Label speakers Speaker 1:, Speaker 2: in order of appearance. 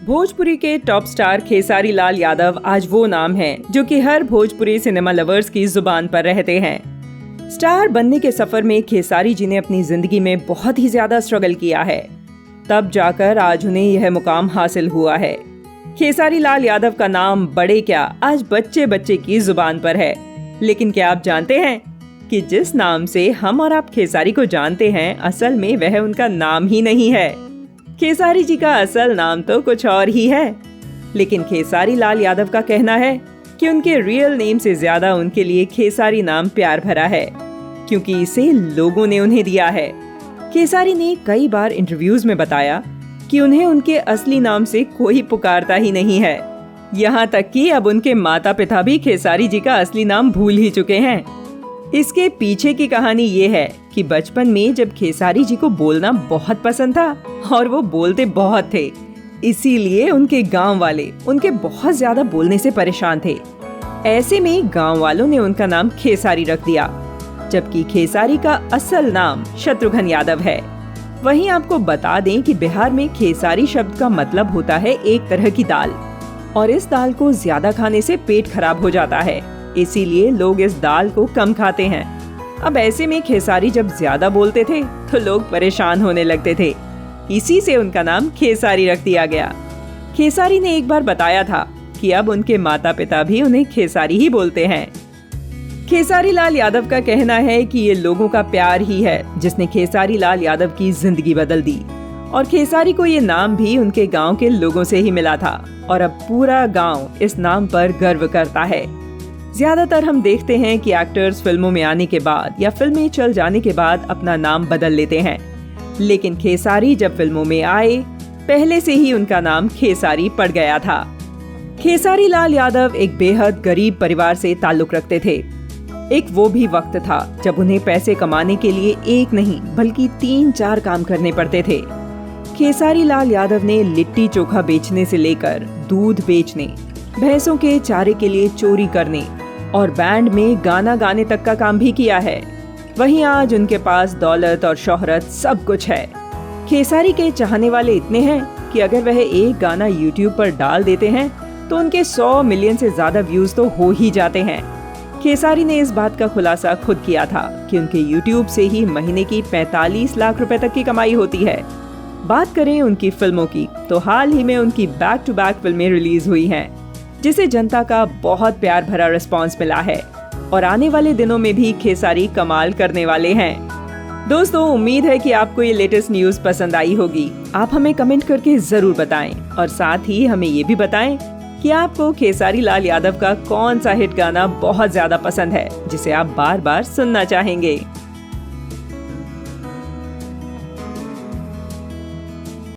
Speaker 1: भोजपुरी के top star Khesari Lal Yadav आज वो नाम है जो कि हर भोजपुरी सिनेमा लवर्स की जुबान पर रहते हैं। स्टार बनने के सफर में खेसारी जी ने अपनी जिंदगी में बहुत ही ज्यादा स्ट्रगल किया है, तब जाकर आज उन्हें यह मुकाम हासिल हुआ है। खेसारी लाल यादव का नाम बड़े क्या आज बच्चे बच्चे की जुबान पर है। लेकिन क्या आप जानते हैं कि जिस नाम से हम और आप खेसारी को जानते हैं, असल में वह उनका नाम ही नहीं है। खेसारी जी का असल नाम तो कुछ और ही है। लेकिन खेसारी लाल यादव का कहना है कि उनके रियल नेम से ज्यादा उनके लिए खेसारी नाम प्यार भरा है, क्योंकि इसे लोगों ने उन्हें दिया है। खेसारी ने कई बार इंटरव्यूज में बताया कि उन्हें उनके असली नाम से कोई पुकारता ही नहीं है। यहाँ तक कि अब उनके माता पिता भी खेसारी जी का असली नाम भूल ही चुके हैं। इसके पीछे की कहानी ये है कि बचपन में जब खेसारी जी को बोलना बहुत पसंद था और वो बोलते बहुत थे, इसीलिए उनके गांव वाले उनके बहुत ज्यादा बोलने से परेशान थे। ऐसे में गांव वालों ने उनका नाम खेसारी रख दिया, जबकि खेसारी का असल नाम शत्रुघ्न यादव है। वहीं आपको बता दें कि बिहार में खेसारी शब्द का मतलब होता है एक तरह की दाल, और इस दाल को ज्यादा खाने से पेट खराब हो जाता है, इसीलिए लोग इस दाल को कम खाते हैं। अब ऐसे में खेसारी जब ज्यादा बोलते थे तो लोग परेशान होने लगते थे, इसी से उनका नाम खेसारी रख दिया गया। खेसारी ने एक बार बताया था कि अब उनके माता पिता भी उन्हें खेसारी ही बोलते हैं। खेसारी लाल यादव का कहना है कि ये लोगों का प्यार ही है जिसने खेसारी लाल यादव की जिंदगी बदल दी, और खेसारी को ये नाम भी उनके गांव के लोगों से ही मिला था, और अब पूरा गांव इस नाम पर गर्व करता है। ज्यादातर हम देखते हैं कि एक्टर्स फिल्मों में आने के बाद या फिल्में चल जाने के बाद अपना नाम बदल लेते हैं, लेकिन खेसारी जब फिल्मों में आए पहले से ही उनका नाम खेसारी पड़ गया था। खेसारी लाल यादव एक बेहद गरीब परिवार से ताल्लुक रखते थे। एक वो भी वक्त था जब उन्हें पैसे कमाने के लिए एक नहीं बल्कि 3-4 काम करने पड़ते थे। खेसारी लाल यादव ने लिट्टी चोखा बेचने से लेकर दूध बेचने, भैंसों के चारे के लिए चोरी करने और बैंड में गाना गाने तक का काम भी किया है। वहीं आज उनके पास दौलत और शोहरत सब कुछ है। खेसारी के चाहने वाले इतने हैं कि अगर वह एक गाना YouTube पर डाल देते हैं तो उनके 100 मिलियन से ज्यादा व्यूज तो हो ही जाते हैं। खेसारी ने इस बात का खुलासा खुद किया था कि उनके YouTube से ही महीने की 45 लाख रुपए तक की कमाई होती है। बात करें उनकी फिल्मों की तो हाल ही में उनकी बैक टू बैक फिल्में रिलीज हुई हैं, जिसे जनता का बहुत प्यार भरा रिस्पांस मिला है, और आने वाले दिनों में भी खेसारी कमाल करने वाले हैं। दोस्तों, उम्मीद है कि आपको ये लेटेस्ट न्यूज पसंद आई होगी। आप हमें कमेंट करके जरूर बताएं, और साथ ही हमें ये भी बताएं कि आपको खेसारी लाल यादव का कौन सा हिट गाना बहुत ज्यादा पसंद है जिसे आप बार बार सुनना चाहेंगे।